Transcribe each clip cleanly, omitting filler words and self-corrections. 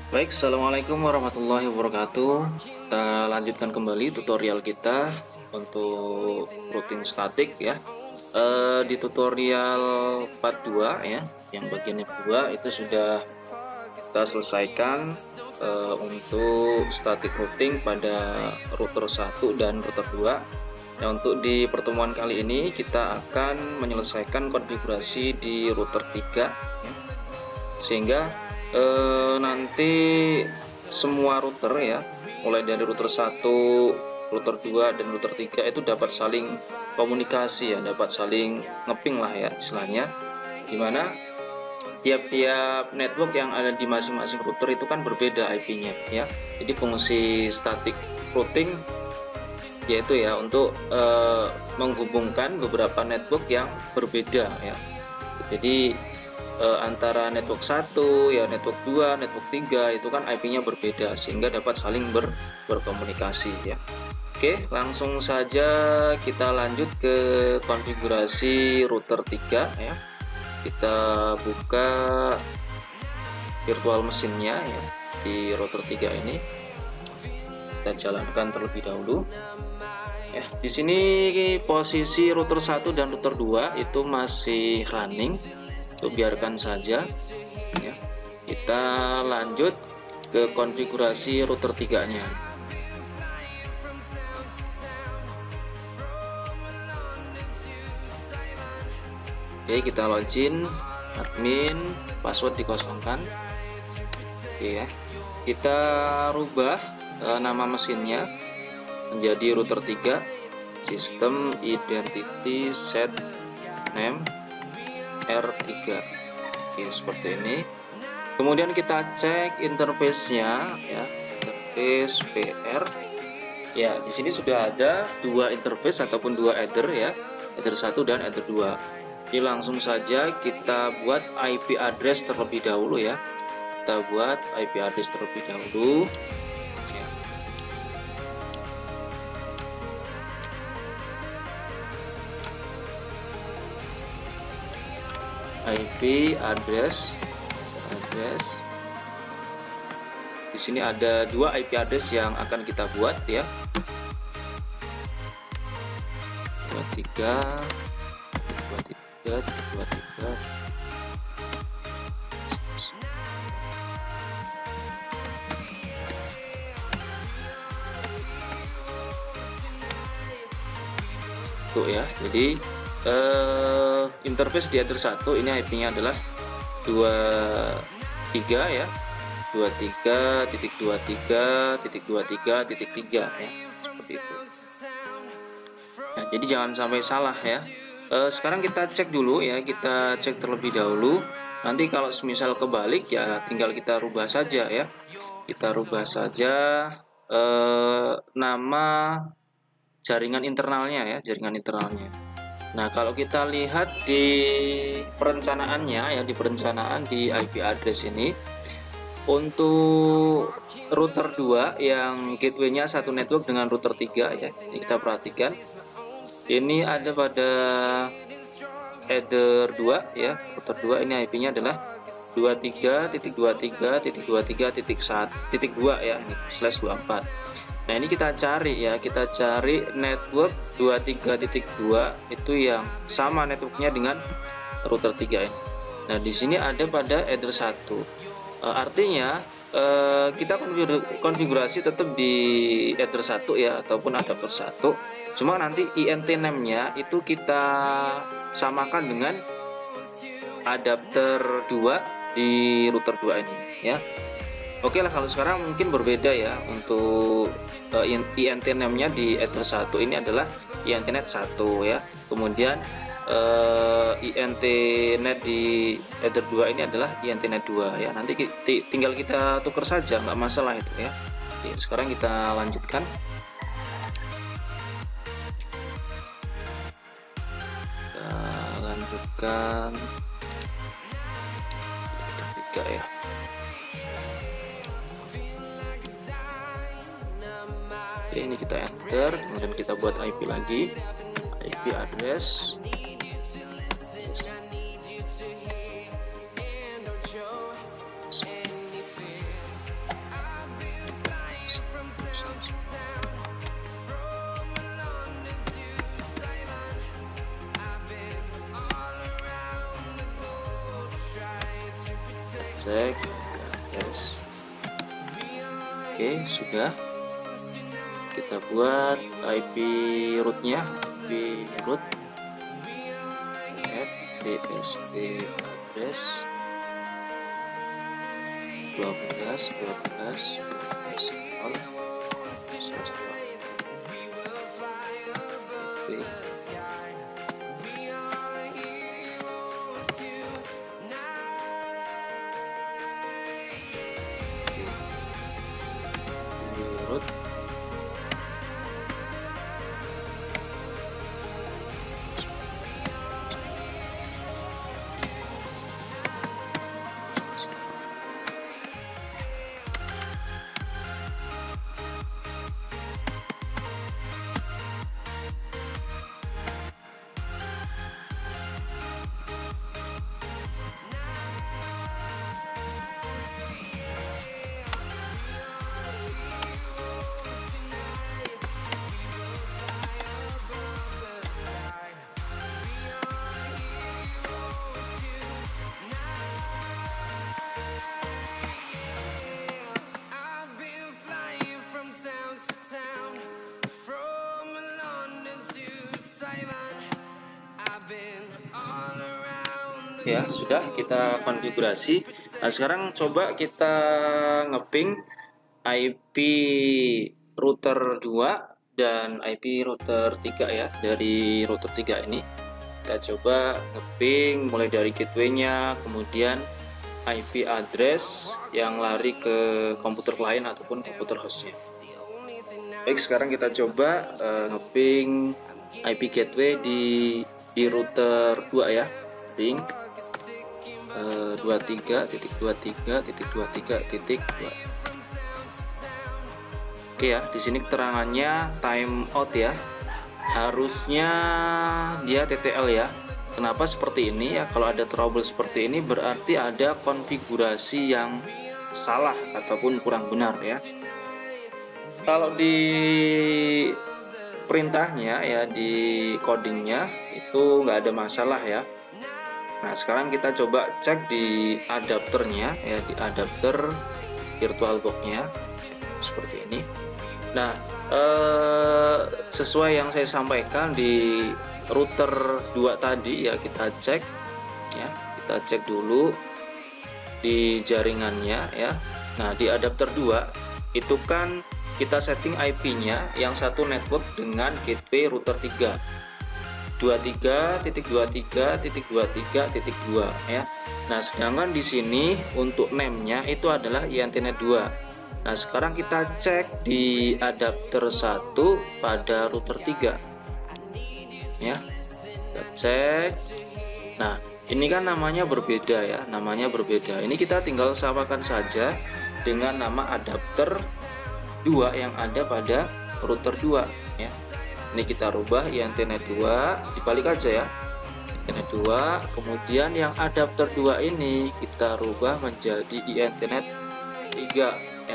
Baik, assalamualaikum warahmatullahi wabarakatuh. Kita lanjutkan kembali tutorial kita untuk routing statik ya. Di tutorial part 2 ya, yang bagian yang kedua itu sudah kita selesaikan untuk static routing pada router 1 dan router 2. Nah, untuk di pertemuan kali ini kita akan menyelesaikan konfigurasi di router 3 ya. Sehingga nanti semua router ya, mulai dari router 1, router 2 dan router 3 itu dapat saling komunikasi ya, dapat saling ngeping lah ya istilahnya, dimana tiap-tiap network yang ada di masing-masing router itu kan berbeda IP-nya ya. Jadi fungsi static routing yaitu ya untuk menghubungkan beberapa network yang berbeda ya. Jadi antara network 1 ya, network 2, network 3 itu kan IP-nya berbeda sehingga dapat saling berkomunikasi ya. Oke, langsung saja kita lanjut ke konfigurasi router 3 ya. Kita buka virtual mesinnya ya di router 3 ini. Kita jalankan terlebih dahulu. Ya, di sini posisi router 1 dan router 2 itu masih running. Itu biarkan saja ya. Kita lanjut ke konfigurasi router 3 nya. Oke, kita login, admin, password dikosongkan. Oke ya, kita rubah nama mesinnya menjadi router 3, sistem identity set name R3. Oke, seperti ini. Kemudian kita cek interface-nya ya, interface PR. Ya, di sini sudah ada dua interface ataupun dua header ya, header 1 dan header 2. Jadi langsung saja kita buat IP address terlebih dahulu ya. Kita buat IP address terlebih dahulu. IP address. Di sini ada dua IP address yang akan kita buat ya. 23 tuh ya. Jadi interface di header 1 ini IP-nya adalah 23 ya, 23.23.23.3 ya, seperti itu. Nah, jadi jangan sampai salah ya. Sekarang kita cek dulu ya, kita cek terlebih dahulu. Nanti kalau semisal kebalik ya tinggal kita rubah saja ya. Kita rubah saja nama jaringan internalnya ya, jaringan internalnya. Nah, kalau kita lihat di perencanaannya ya, di perencanaan di IP address ini, untuk router 2 yang gateway-nya satu network dengan router 3 ya, ini kita perhatikan. Ini ada pada header 2 ya, router 2 ini IP-nya adalah 23.23.23.1.2 ya, /24. Nah, ini kita cari ya, kita cari network 23.2 itu yang sama networknya dengan router 3 ini. Nah, di sini ada pada header 1. Artinya kita konfigurasi tetap di header 1 ya, ataupun adapter 1. Cuma nanti INT name-nya itu kita samakan dengan adapter 2 di router 2 ini ya. Oke lah, kalau sekarang mungkin berbeda ya. Untuk INT name-nya di header 1 ini adalah INT net 1 ya. Kemudian INT net di header 2 ini adalah INT net 2 ya. Nanti tinggal kita tukar saja, nggak masalah itu ya. Oke, sekarang kita lanjutkan. Kita lanjutkan router 3 ya. Oke, ini kita enter, kemudian kita buat IP lagi, IP address. cek address. Oke, sudah. Kita buat IP rootnya, IP root dst address 12 root ya. Sudah kita konfigurasi. Nah, sekarang coba kita ngeping IP router 2 dan IP router 3 ya. Dari router 3 ini kita coba ngeping mulai dari gateway-nya, kemudian IP address yang lari ke komputer lain ataupun komputer hostnya. Baik, sekarang kita coba ngeping IP gateway di router 2 ya. Ping 23.23.23.2. Oke ya, di sini keterangannya timeout ya. Harusnya dia TTL ya. Kenapa seperti ini ya? Kalau ada trouble seperti ini berarti ada konfigurasi yang salah ataupun kurang benar ya. Kalau di perintahnya ya, di codingnya itu nggak ada masalah ya. Nah, sekarang kita coba cek di adapternya ya, di adapter VirtualBox-nya seperti ini. Nah, sesuai yang saya sampaikan di router 2 tadi ya, kita cek ya, kita cek dulu di jaringannya ya. Nah, di adapter 2 itu kan kita setting IP-nya yang satu network dengan gateway router 3. 23.23.23.2 ya. Nah, sedangkan di sini untuk name-nya itu adalah INTnet 2. Nah, sekarang kita cek di adapter 1 pada router 3. Ya. Kita cek. Nah, ini kan namanya berbeda ya, namanya berbeda. Ini kita tinggal samakan saja dengan nama adapter 2 yang ada pada router 2 ya. Ini kita rubah INTnet 2, dibalik aja ya, INTnet 2, kemudian yang adapter 2 ini kita rubah menjadi INTnet 3 ya.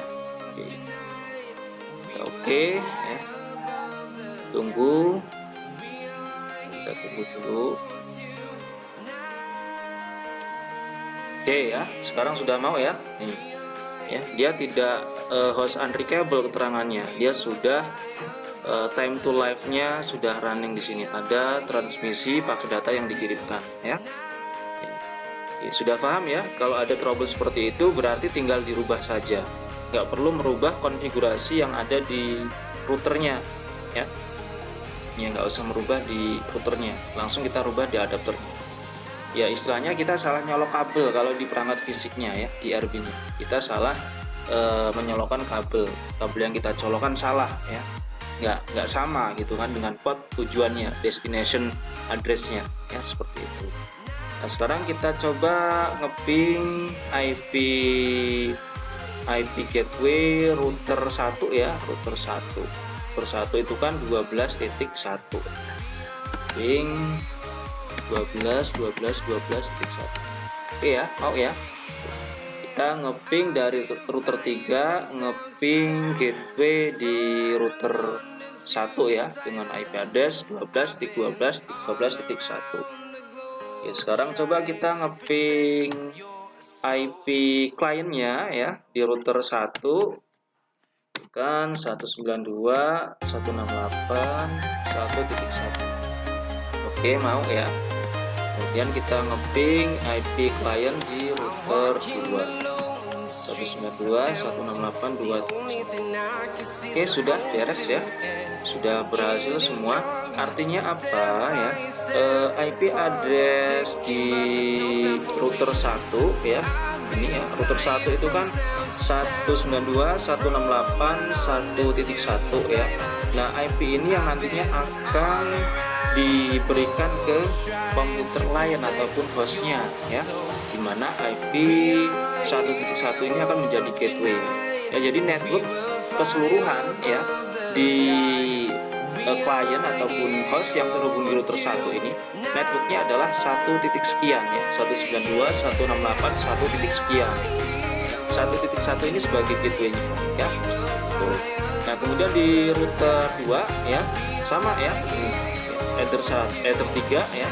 Oke ya. Tunggu, kita tunggu dulu. Oke ya, sekarang sudah mau ya. Nih ya, dia tidak host unreachable keterangannya, dia sudah time to live-nya sudah running. Di sini ada transmisi pakai data yang dikirimkan ya. Ya, sudah paham ya? Kalau ada trouble seperti itu berarti tinggal dirubah saja, nggak perlu merubah konfigurasi yang ada di routernya ya. Ya, nggak usah merubah di routernya, langsung kita rubah di adapternya. Ya, istilahnya kita salah nyolok kabel kalau di perangkat fisiknya ya, di RB-nya kita salah menyolokkan kabel yang kita colokkan salah ya. Nggak sama gitu kan dengan port tujuannya, destination address-nya ya, seperti itu. Nah, sekarang kita coba ngeping IP gateway router 1 ya, router 1 itu kan 12.1 ping 12.12.12.1. Oke ya, mau ya. Kita ngeping dari router 3, ngeping gateway di router 1 ya, dengan IP address 12.12.13.1. Oke, sekarang coba kita ngeping IP kliennya ya di router 1 kan 192.168.1.1. Oke, mau ya. Kemudian kita ngeping IP klien di router 2 192.168.2.1. Oke, sudah beres ya, sudah berhasil semua. Artinya apa ya, IP address di router 1 ya, ini ya, router 1 itu kan 192.168.1.1 ya. Nah, IP ini yang nantinya akan diberikan ke komputer lain ataupun hostnya ya, dimana IP 1.1 ini akan menjadi gateway ya. Jadi network keseluruhan ya di klien ataupun host yang terhubung di router 1 ini, networknya adalah 1 titik sekian ya, 192.168.1 titik sekian. 1.1 ini sebagai gateway-nya ya. Tuh. Nah, kemudian di router 2 ya sama ya, Ether 3 ya,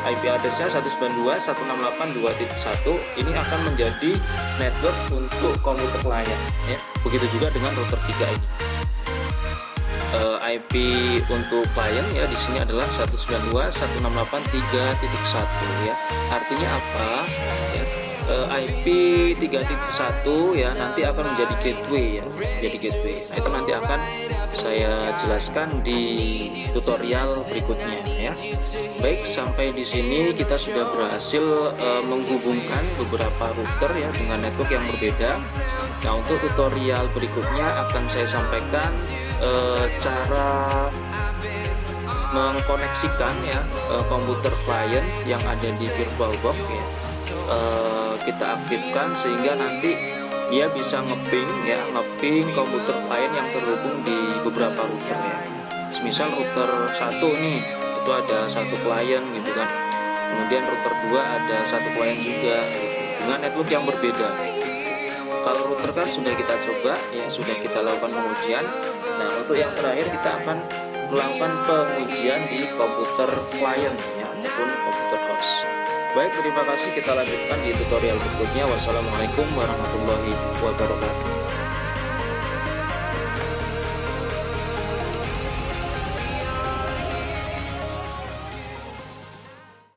IP address-nya 192.168.2.1 ini akan menjadi network untuk komputer klien ya. Begitu juga dengan router 3 ini. IP untuk klien ya di sini adalah 192.168.3.1 ya. Artinya apa ya? IP 3.1 ya nanti akan menjadi gateway ya, jadi gateway. Nah, itu nanti akan saya jelaskan di tutorial berikutnya ya. Baik, sampai di sini kita sudah berhasil menghubungkan beberapa router ya dengan network yang berbeda. Nah, untuk tutorial berikutnya akan saya sampaikan cara mengkoneksikan ya komputer klien yang ada di VirtualBox ya. Kita aktifkan sehingga nanti dia bisa ngeping ya, ngeping komputer klien yang terhubung di beberapa router ya. Misal router 1 nih itu ada satu klien gitu kan, kemudian router 2 ada satu klien juga dengan network yang berbeda. Kalau router kan sudah kita coba ya, sudah kita lakukan pengujian. Nah, untuk yang terakhir kita akan melakukan pengujian di komputer klien ya, ataupun komputer host. Baik, terima kasih, kita lanjutkan di tutorial berikutnya. Wassalamualaikum warahmatullahi wabarakatuh.